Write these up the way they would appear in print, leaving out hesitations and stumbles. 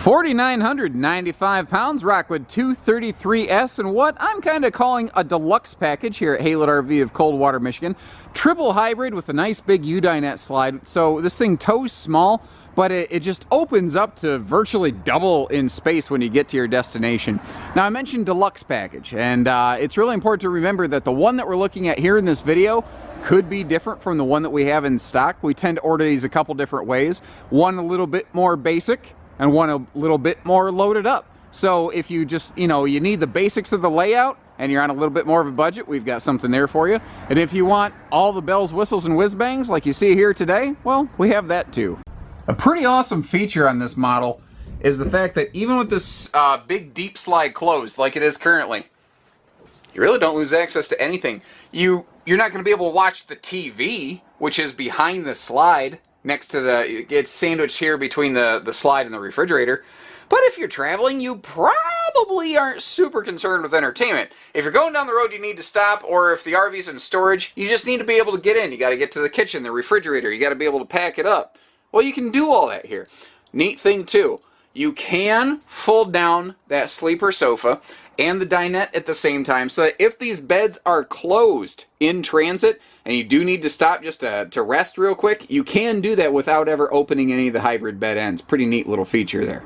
4,995 pounds, Rockwood 233S, and what I'm kind of calling a deluxe package here at Haylett RV of Coldwater, Michigan. Triple hybrid with a nice big U-dinette slide. So this thing tows small, but it just opens up to virtually double in space when you get to your destination. Now, I mentioned deluxe package, and it's really important to remember that the one that we're looking at here in this video could be different from the one that we have in stock. We tend to order these a couple different ways. One a little bit more basic, and one a little bit more loaded up. So if you just, you need the basics of the layout and you're on a little bit more of a budget, we've got something there for you. And if you want all the bells, whistles, and whiz bangs like you see here today, well, we have that too. A pretty awesome feature on this model is the fact that even with this big deep slide closed like it is currently, you really don't lose access to anything. You're not going to be able to watch the TV, which is behind the slide, next to it's sandwiched here between the slide and the refrigerator. But if you're traveling, you probably aren't super concerned with entertainment. If you're going down the road, you need to stop, or if the RV's in storage, you just need to be able to get in. You got to get to the kitchen, the refrigerator. You got to be able to pack it up. Well, you can do all that here. Neat thing too, you can fold down that sleeper sofa and the dinette at the same time, so that if these beds are closed in transit and you do need to stop just to rest real quick, you can do that without ever opening any of the hybrid bed ends. Pretty neat little feature there.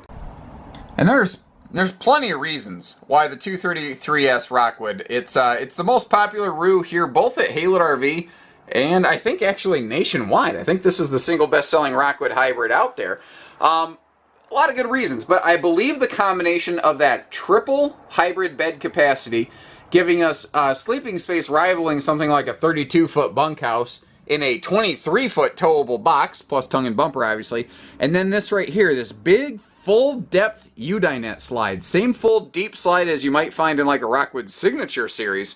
And there's plenty of reasons why the 233S Rockwood, it's the most popular ROO here, both at Haylett RV and I think actually nationwide. I think this is the single best-selling Rockwood hybrid out there. A lot of good reasons, but I believe the combination of that triple hybrid bed capacity, giving us sleeping space rivaling something like a 32-foot bunkhouse in a 23-foot towable box, plus tongue and bumper obviously, and then this right here, this big full-depth U-dinette slide, same full deep slide as you might find in like a Rockwood Signature series,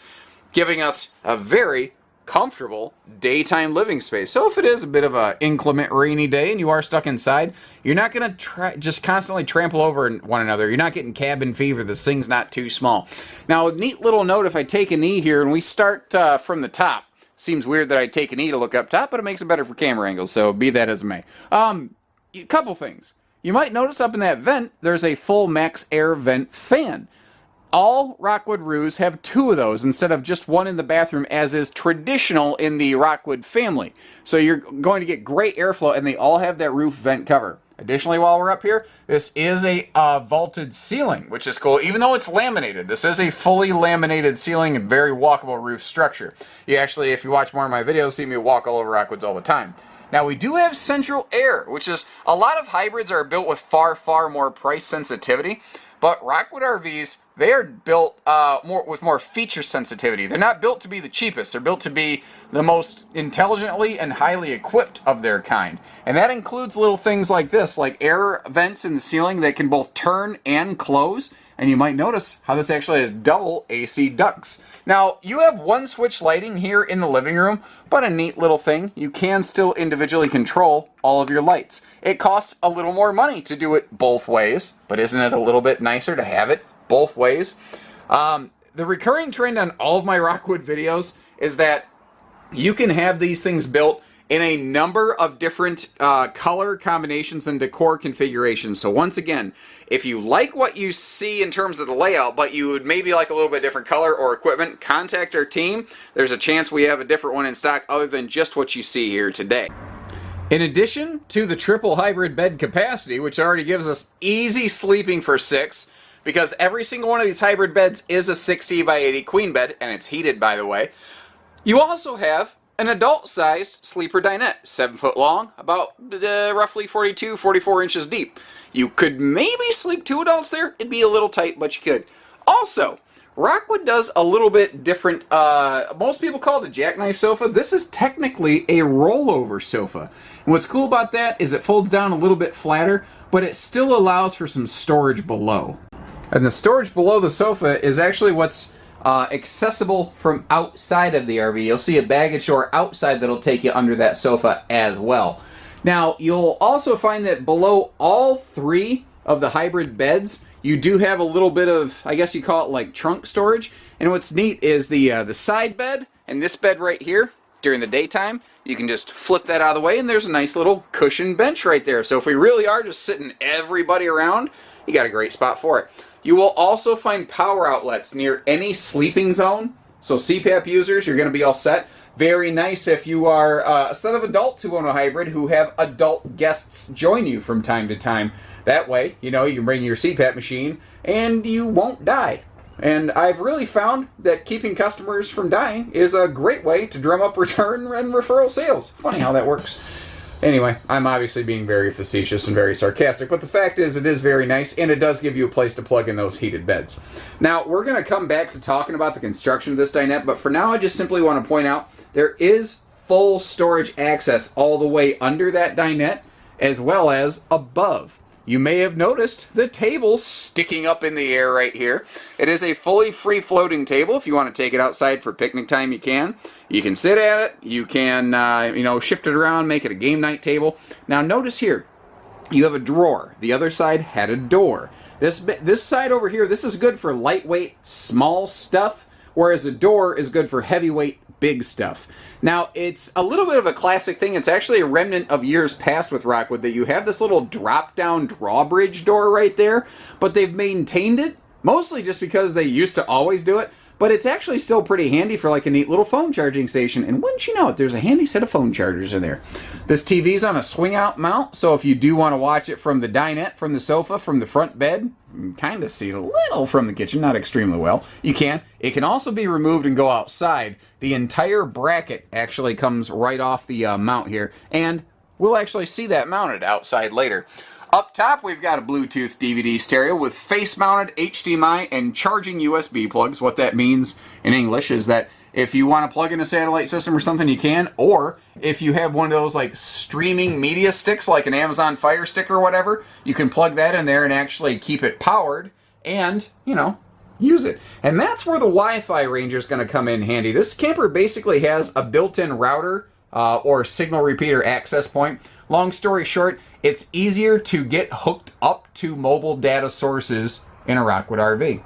giving us a very comfortable daytime living space. So if it is a bit of an inclement rainy day and you are stuck inside, you're not going to just constantly trample over one another. You're not getting cabin fever. This thing's not too small. Now, a neat little note, if I take a knee here and we start from the top, seems weird that I take a knee to look up top, but it makes it better for camera angles, so be that as it may. A couple things. You might notice up in that vent, there's a full max air vent fan. All Rockwood ROOs have two of those instead of just one in the bathroom, as is traditional in the Rockwood family. So you're going to get great airflow, and they all have that roof vent cover. Additionally, while we're up here, this is a vaulted ceiling, which is cool. Even though it's laminated, this is a fully laminated ceiling and very walkable roof structure. You actually, if you watch more of my videos, see me walk all over Rockwoods all the time. Now, we do have central air, which is, a lot of hybrids are built with far, far more price sensitivity. But Rockwood RVs, they are built with more feature sensitivity. They're not built to be the cheapest. They're built to be the most intelligently and highly equipped of their kind. And that includes little things like this, like air vents in the ceiling that can both turn and close. And you might notice how this actually has double AC ducts. Now, you have one switch lighting here in the living room, but a neat little thing, you can still individually control all of your lights. It costs a little more money to do it both ways, but isn't it a little bit nicer to have it both ways? The recurring trend on all of my Rockwood videos is that you can have these things built in a number of different color combinations and decor configurations. So once again, if you like what you see in terms of the layout, but you would maybe like a little bit different color or equipment, contact our team. There's a chance we have a different one in stock other than just what you see here today. In addition to the triple hybrid bed capacity, which already gives us easy sleeping for 6, because every single one of these hybrid beds is a 60 by 80 queen bed, and it's heated, by the way, you also have an adult-sized sleeper dinette, 7 foot long, about roughly 42, 44 inches deep. You could maybe sleep 2 adults there. It'd be a little tight, but you could. Also, Rockwood does a little bit different. Most people call it a Jackknife Sofa. This is technically a rollover sofa. And what's cool about that is it folds down a little bit flatter, but it still allows for some storage below. And the storage below the sofa is actually what's accessible from outside of the RV. You'll see a baggage door outside that'll take you under that sofa as well. Now, you'll also find that below all 3 of the hybrid beds, you do have a little bit of, I guess you call it like trunk storage. And what's neat is the side bed and this bed right here during the daytime, you can just flip that out of the way, and there's a nice little cushion bench right there. So if we really are just sitting everybody around, you got a great spot for it. You will also find power outlets near any sleeping zone. So CPAP users, you're going to be all set. Very nice if you are a set of adults who own a hybrid who have adult guests join you from time to time. That way, you know, you can bring your CPAP machine and you won't die. And I've really found that keeping customers from dying is a great way to drum up return and referral sales. Funny how that works. Anyway, I'm obviously being very facetious and very sarcastic, but the fact is it is very nice, and it does give you a place to plug in those heated beds. Now, we're going to come back to talking about the construction of this dinette, but for now I just simply want to point out there is full storage access all the way under that dinette as well as above. You may have noticed the table sticking up in the air right here. It is a fully free-floating table. If you want to take it outside for picnic time, you can. You can sit at it. You can, shift it around, make it a game night table. Now, notice here, you have a drawer. The other side had a door. This side over here, this is good for lightweight, small stuff, whereas the door is good for heavyweight, big stuff. Now, it's a little bit of a classic thing. It's actually a remnant of years past with Rockwood that you have this little drop-down drawbridge door right there, but they've maintained it, mostly just because they used to always do it, but it's actually still pretty handy for like a neat little phone charging station, and wouldn't you know it, there's a handy set of phone chargers in there. This TV's on a swing-out mount, so if you do want to watch it from the dinette, from the sofa, from the front bed, you can kind of see it a little from the kitchen, not extremely well, you can. It can also be removed and go outside. The entire bracket actually comes right off the mount here, and we'll actually see that mounted outside later. Up top, we've got a Bluetooth DVD stereo with face-mounted HDMI and charging USB plugs. What that means in English is that if you want to plug in a satellite system or something, you can, or if you have one of those like streaming media sticks like an Amazon Fire Stick or whatever, you can plug that in there and actually keep it powered and, use it. And that's where the Wi-Fi Ranger is going to come in handy. This camper basically has a built-in router or signal repeater access point. Long story short, it's easier to get hooked up to mobile data sources in a Rockwood RV.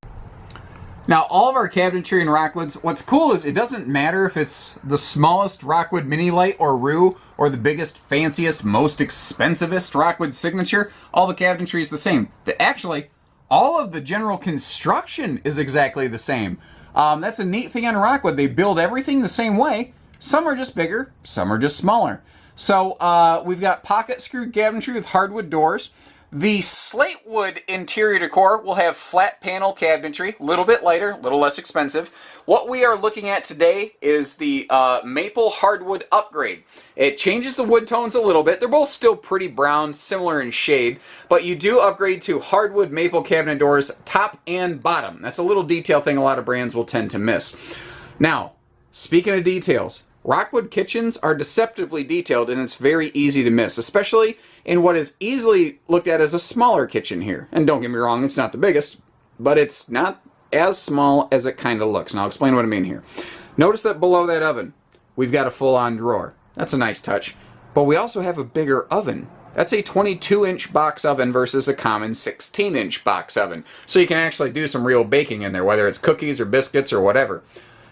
Now, all of our cabinetry in Rockwoods, what's cool is it doesn't matter if it's the smallest Rockwood Mini Lite or Rue or the biggest, fanciest, most expensivest Rockwood Signature. All the cabinetry is the same. Actually, all of the general construction is exactly the same. That's a neat thing on Rockwood. They build everything the same way. Some are just bigger, some are just smaller. So we've got pocket screwed cabinetry with hardwood doors. The slate wood interior decor will have flat panel cabinetry, a little bit lighter, a little less expensive. What we are looking at today is the maple hardwood upgrade. It changes the wood tones a little bit. They're both still pretty brown, similar in shade, but you do upgrade to hardwood maple cabinet doors, top and bottom. That's a little detail thing a lot of brands will tend to miss. Now, speaking of details, Rockwood kitchens are deceptively detailed, and it's very easy to miss, especially in what is easily looked at as a smaller kitchen here. And don't get me wrong, it's not the biggest, but it's not as small as it kind of looks. And I'll explain what I mean here. Notice that below that oven, we've got a full-on drawer. That's a nice touch. But we also have a bigger oven. That's a 22-inch box oven versus a common 16-inch box oven. So you can actually do some real baking in there, whether it's cookies or biscuits or whatever.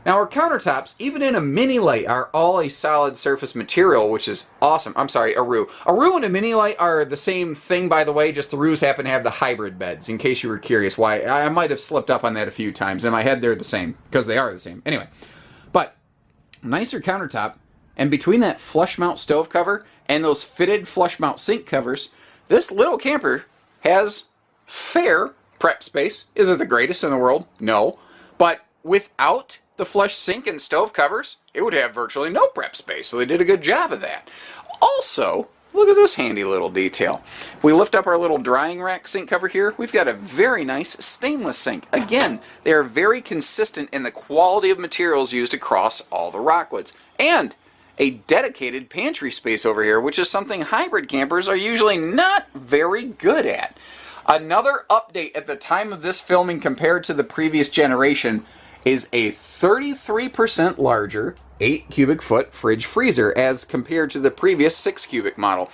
Now, our countertops, even in a Mini Lite, are all a solid surface material, which is awesome. I'm sorry, a Rue. A Rue and a Mini Lite are the same thing, by the way, just the Rues happen to have the hybrid beds, in case you were curious why. I might have slipped up on that a few times. In my head, they're the same, because they are the same. Anyway, but nicer countertop, and between that flush mount stove cover and those fitted flush mount sink covers, this little camper has fair prep space. Is it the greatest in the world? No. But without the flush sink and stove covers, it would have virtually no prep space, so they did a good job of that. Also, look at this handy little detail. If we lift up our little drying rack sink cover here, we've got a very nice stainless sink. Again, they are very consistent in the quality of materials used across all the Rockwoods. And a dedicated pantry space over here, which is something hybrid campers are usually not very good at. Another update at the time of this filming compared to the previous generation is a 33% larger 8 cubic foot fridge freezer as compared to the previous 6 cubic model.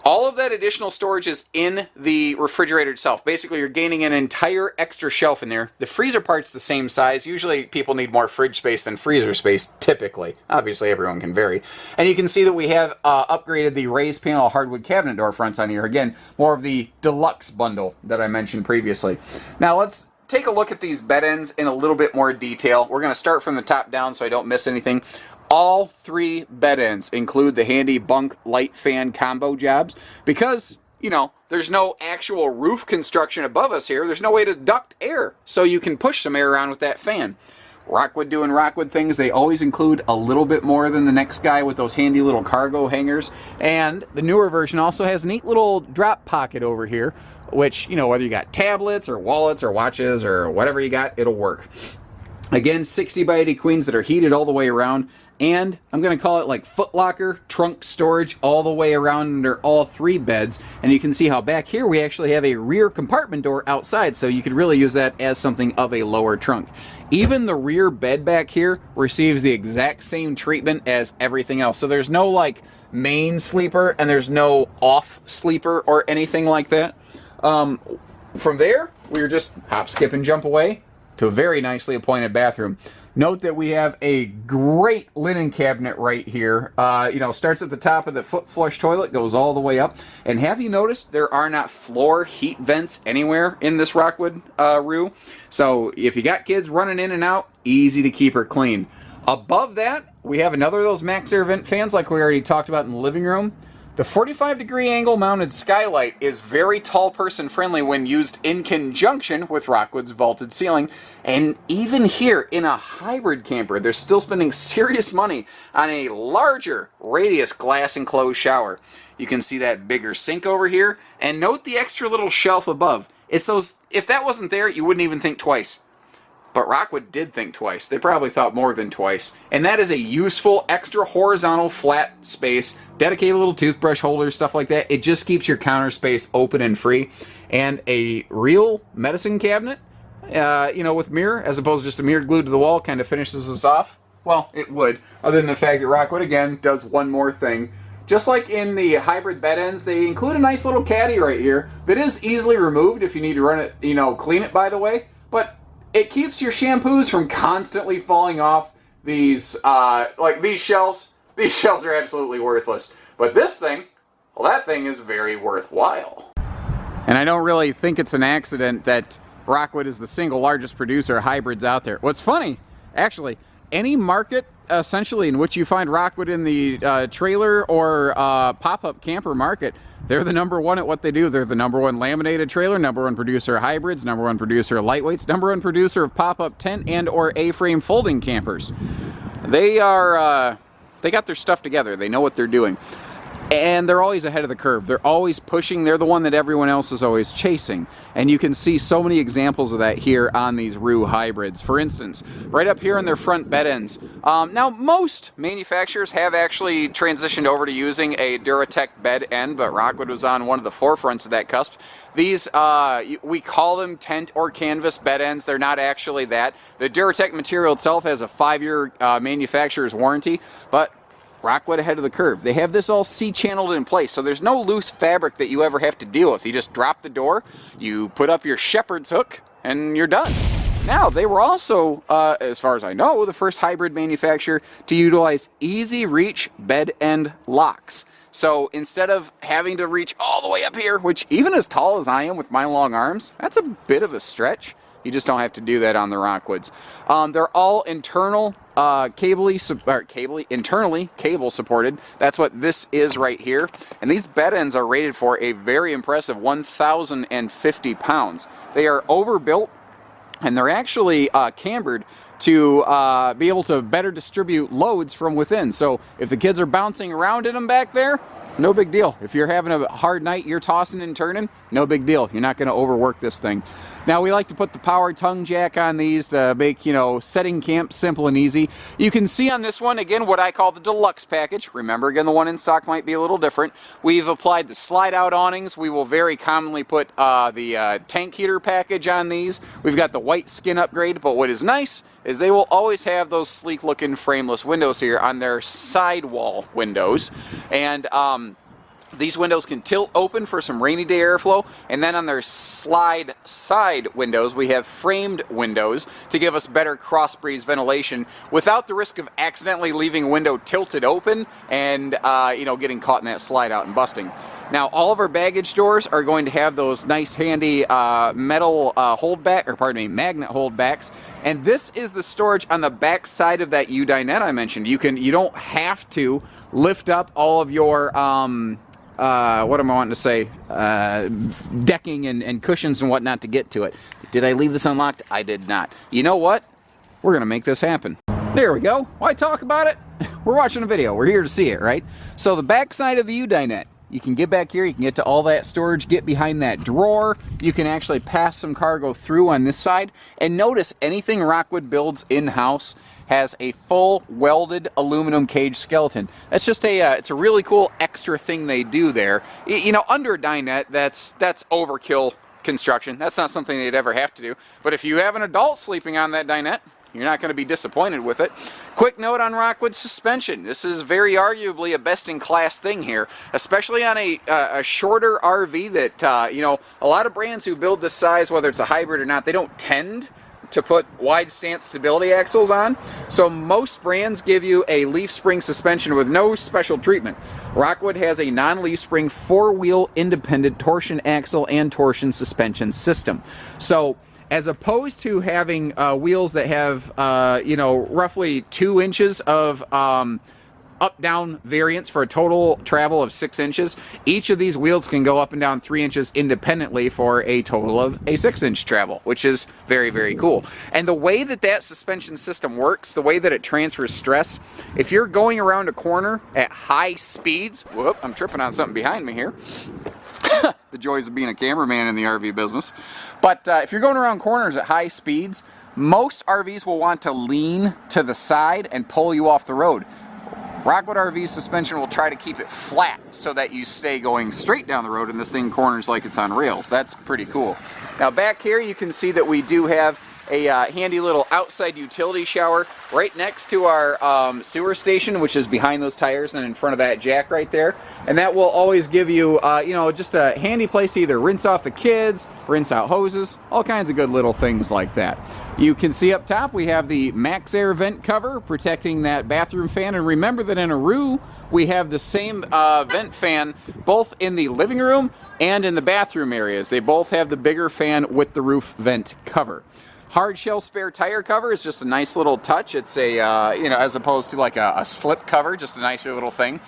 All of that additional storage is in the refrigerator itself. Basically, you're gaining an entire extra shelf in there. The freezer part's the same size. Usually, people need more fridge space than freezer space, typically. Obviously, everyone can vary. And you can see that we have upgraded the raised panel hardwood cabinet door fronts on here. Again, more of the deluxe bundle that I mentioned previously. Now, let's take a look at these bed ends in a little bit more detail. We're going to start from the top down so I don't miss anything. All 3 bed ends include the handy bunk light fan combo jobs because, you know, there's no actual roof construction above us here. There's no way to duct air, so you can push some air around with that fan. Rockwood doing Rockwood things. They always include a little bit more than the next guy with those handy little cargo hangers. And the newer version also has a neat little drop pocket over here, which, you know, whether you got tablets or wallets or watches or whatever you got, it'll work. Again, 60 by 80 queens that are heated all the way around. And I'm going to call it like foot locker, trunk storage all the way around under all 3 beds. And you can see how back here we actually have a rear compartment door outside, so you could really use that as something of a lower trunk. Even the rear bed back here receives the exact same treatment as everything else. So there's no like main sleeper and there's no off sleeper or anything like that. From there, we were just hop, skip, and jump away to a very nicely appointed bathroom. Note that we have a great linen cabinet right here. You know, starts at the top of the foot flush toilet, goes all the way up. And have you noticed there are not floor heat vents anywhere in this Rockwood room? So if you got kids running in and out, easy to keep her clean. Above that, we have another of those max air vent fans like we already talked about in the living room. The 45-degree angle mounted skylight is very tall person friendly when used in conjunction with Rockwood's vaulted ceiling. And even here in a hybrid camper, they're still spending serious money on a larger radius glass enclosed shower. You can see that bigger sink over here, and note the extra little shelf above. It's those, if that wasn't there, you wouldn't even think twice. But Rockwood did think twice. They probably thought more than twice. And that is a useful extra horizontal flat space, dedicated little toothbrush holder, stuff like that. It just keeps your counter space open and free. And a real medicine cabinet, you know, with mirror, as opposed to just a mirror glued to the wall, kind of finishes us off. Well, it would, other than the fact that Rockwood, again, does one more thing. Just like in the hybrid bed ends, they include a nice little caddy right here that is easily removed if you need to run it, you know, clean it, by the way. But it keeps your shampoos from constantly falling off these, like these shelves. These shelves are absolutely worthless. But this thing, well, that thing is very worthwhile. And I don't really think it's an accident that Rockwood is the single largest producer of hybrids out there. What's funny, actually, any market essentially in which you find Rockwood in the trailer or pop-up camper market, they're the #1 at what they do. They're the #1 laminated trailer, #1 producer of hybrids, #1 producer of lightweights, #1 producer of pop-up tent and or A-frame folding campers. They are, they got their stuff together. They know what they're doing. And they're always ahead of the curve. They're always pushing. They're the one that everyone else is always chasing. And you can see so many examples of that here on these Roo hybrids. For instance, right up here on their front bed ends. Now, most manufacturers have actually transitioned over to using a Duratec bed end, but Rockwood was on one of the forefronts of that cusp. These, we call them tent or canvas bed ends. They're not actually that. The Duratec material itself has a 5-year manufacturer's warranty, but Rockwood ahead of the curve. They have this all C-channeled in place, so there's no loose fabric that you ever have to deal with. You just drop the door, you put up your shepherd's hook, and you're done. Now, they were also, as far as I know, the first hybrid manufacturer to utilize easy reach bed end locks. So instead of having to reach all the way up here, which even as tall as I am with my long arms, that's a bit of a stretch. You just don't have to do that on the Rockwoods. They're all internal, internally cable supported. That's what this is right here. And these bed ends are rated for a very impressive 1,050 pounds. They are overbuilt, and they're actually cambered to be able to better distribute loads from within. So if the kids are bouncing around in them back there, no big deal. If you're having a hard night, you're tossing and turning, no big deal. You're not going to overwork this thing. Now, we like to put the power tongue jack on these to make, you know, setting camp simple and easy. You can see on this one, again, what I call the deluxe package. Remember, again, the one in stock might be a little different. We've applied the slide-out awnings. We will very commonly put the tank heater package on these. We've got the white skin upgrade, but what is nice is they will always have those sleek-looking frameless windows here on their sidewall windows. And These windows can tilt open for some rainy day airflow, and then on their slide side windows, we have framed windows to give us better cross breeze ventilation without the risk of accidentally leaving a window tilted open and you know, getting caught in that slide out and busting. Now, all of our baggage doors are going to have those nice handy metal holdback, or pardon me, magnet holdbacks. And this is the storage on the back side of that U-dinette I mentioned. You don't have to lift up all of your what am I wanting to say? Decking and cushions and whatnot to get to it. Did I leave this unlocked? I did not. You know what? We're gonna make this happen. There we go. Why talk about it? We're watching a video. We're here to see it, right? So the back side of the U-dinette. You can get back here, you can get to all that storage, get behind that drawer. You can actually pass some cargo through on this side. And notice, anything Rockwood builds in-house has a full welded aluminum cage skeleton. That's just it's a really cool extra thing they do there. You know, under a dinette, that's overkill construction. That's not something they'd ever have to do. But if you have an adult sleeping on that dinette, you're not going to be disappointed with it. Quick note on Rockwood suspension. This is very arguably a best-in-class thing here, especially on a shorter RV that, you know, a lot of brands who build this size, whether it's a hybrid or not, they don't tend to put wide stance stability axles on. So most brands give you a leaf spring suspension with no special treatment. Rockwood has a non-leaf spring 4-wheel independent torsion axle and torsion suspension system. So as opposed to having wheels that have, you know, roughly 2 inches of up-down variance for a total travel of 6 inches, each of these wheels can go up and down 3 inches independently for a total of a 6-inch travel, which is very, very cool. And the way that that suspension system works, the way that it transfers stress, if you're going around a corner at high speeds, whoop, I'm tripping on something behind me here. The joys of being a cameraman in the RV business. But if you're going around corners at high speeds, most RVs will want to lean to the side and pull you off the road. Rockwood RV suspension will try to keep it flat so that you stay going straight down the road and this thing corners like it's on rails. That's pretty cool. Now back here you can see that we do have a handy little outside utility shower right next to our sewer station, which is behind those tires and in front of that jack right there. And that will always give you, you know, just a handy place to either rinse off the kids, rinse out hoses, all kinds of good little things like that. You can see up top we have the Max Air vent cover protecting that bathroom fan. And remember that in a ROO, we have the same vent fan both in the living room and in the bathroom areas. They both have the bigger fan with the roof vent cover. Hard shell spare tire cover is just a nice little touch. It's a, you know, as opposed to like a slip cover, just a nicer little thing.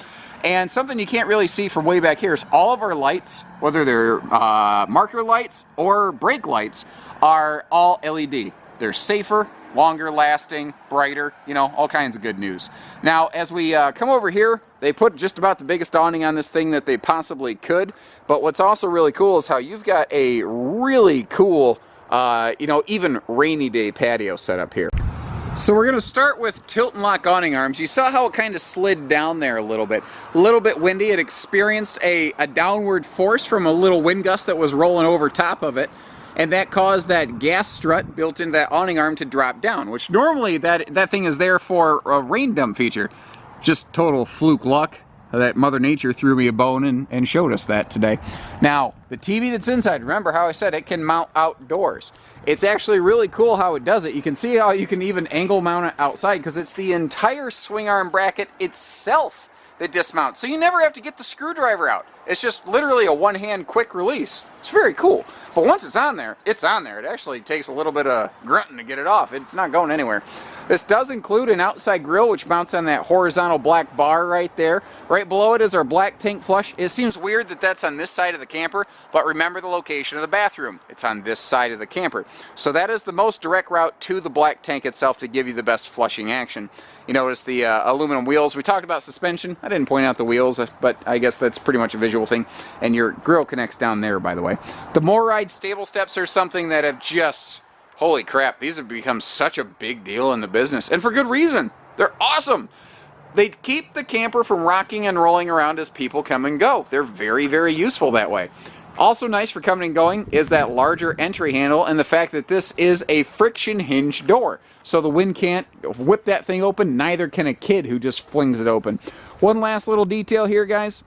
And something you can't really see from way back here is all of our lights, whether they're marker lights or brake lights, are all LED. They're safer, longer lasting, brighter, you know, all kinds of good news. Now, as we come over here, they put just about the biggest awning on this thing that they possibly could. But what's also really cool is how you've got a really cool you know, even rainy day patio set up here. So we're going to start with tilt and lock awning arms. You saw how it kind of slid down there a little bit windy. It experienced a downward force from a little wind gust that was rolling over top of it, and that caused that gas strut built into that awning arm to drop down, which normally that thing is there for a rain dump feature. Just total fluke luck that Mother Nature threw me a bone and showed us that today. Now, the TV that's inside, remember how I said it can mount outdoors. It's actually really cool how it does it. You can see how you can even angle mount it outside because it's the entire swing arm bracket itself that dismounts. So you never have to get the screwdriver out. It's just literally a one-hand quick release. It's very cool. But once it's on there, it's on there. It actually takes a little bit of grunting to get it off. It's not going anywhere. This does include an outside grill, which mounts on that horizontal black bar right there. Right below it is our black tank flush. It seems weird that that's on this side of the camper, but remember the location of the bathroom. It's on this side of the camper. So that is the most direct route to the black tank itself to give you the best flushing action. You notice the aluminum wheels. We talked about suspension. I didn't point out the wheels, but I guess that's pretty much a visual thing. And your grill connects down there, by the way. The MORryde stable steps are something that have just... holy crap, these have become such a big deal in the business, and for good reason. They're awesome. They keep the camper from rocking and rolling around as people come and go. They're very, very useful that way. Also nice for coming and going is that larger entry handle and the fact that this is a friction hinge door. So the wind can't whip that thing open, neither can a kid who just flings it open. One last little detail here, guys.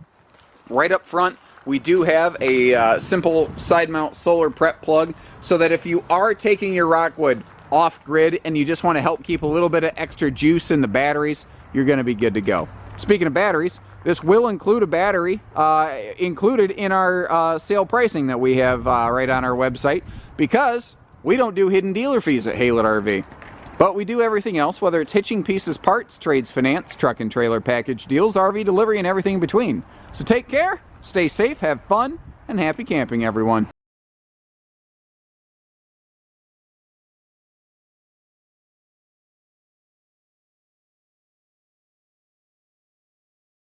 Right up front, we do have a simple side mount solar prep plug, so that if you are taking your Rockwood off grid and you just want to help keep a little bit of extra juice in the batteries, you're going to be good to go. Speaking of batteries, this will include a battery included in our sale pricing that we have right on our website, because we don't do hidden dealer fees at Haylett RV. But we do everything else, whether it's hitching pieces, parts, trades, finance, truck and trailer package deals, RV delivery, and everything in between. So take care, stay safe, have fun, and happy camping, everyone.